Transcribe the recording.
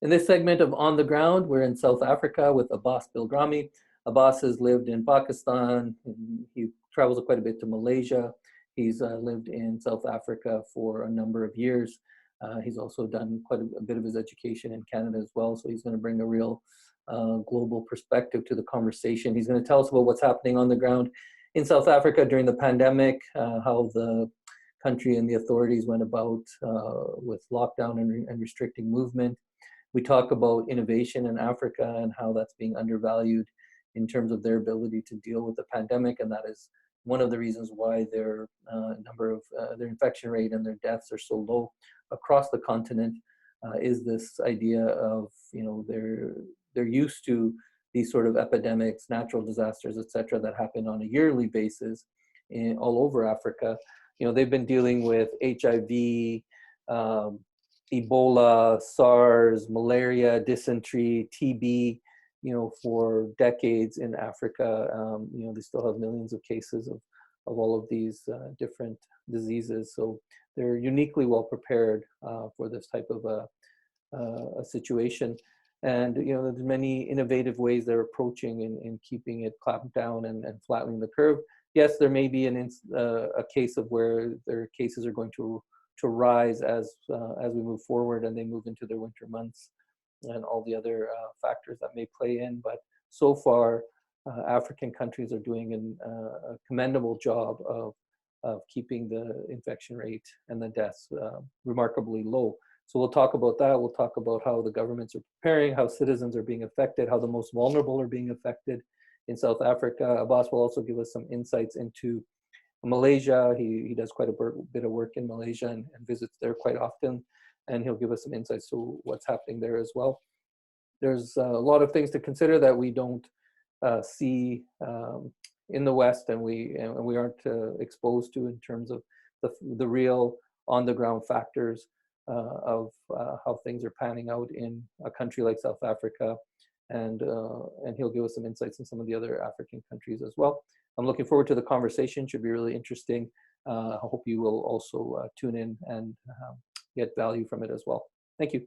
In this segment of On the Ground, we're in South Africa with Abbas Bilgrami. Abbas has lived in Pakistan. He travels quite a bit to Malaysia. He's lived in South Africa for a number of years. He's also done quite a bit of his education in Canada as well, so he's going to bring a real global perspective to the conversation. He's going to tell us about what's happening on the ground in South Africa during the pandemic, how the country and the authorities went about with lockdown and restricting movement. We talk about innovation in Africa and how that's being undervalued in terms of their ability to deal with the pandemic, and that is one of the reasons why their their infection rate and their deaths are so low across the continent. Is this idea of, they're used to these sort of epidemics, natural disasters, etc., that happen on a yearly basis all over Africa. They've been dealing with HIV, Ebola, SARS, malaria, dysentery, TB, for decades in Africa. They still have millions of cases of all of these different diseases. So they're uniquely well prepared for this type of a situation. And, there's many innovative ways they're approaching in keeping it clamped down and flattening the curve. Yes, there may be a case of where their cases are going to rise as we move forward and they move into their winter months and all the other factors that may play in. But so far, African countries are doing a commendable job of keeping the infection rate and the deaths remarkably low. So we'll talk about that. We'll talk about how the governments are preparing, how citizens are being affected, how the most vulnerable are being affected in South Africa. Abbas will also give us some insights into Malaysia. He does quite a bit of work in Malaysia and visits there quite often, and he'll give us some insights to what's happening there as well. There's a lot of things to consider that we don't see in the West, and we aren't exposed to in terms of the real on-the-ground factors of how things are panning out in a country like South Africa, and he'll give us some insights in some of the other African countries as well. I'm looking forward to the conversation. Should be really interesting. I hope you will also tune in and get value from it as well. Thank you.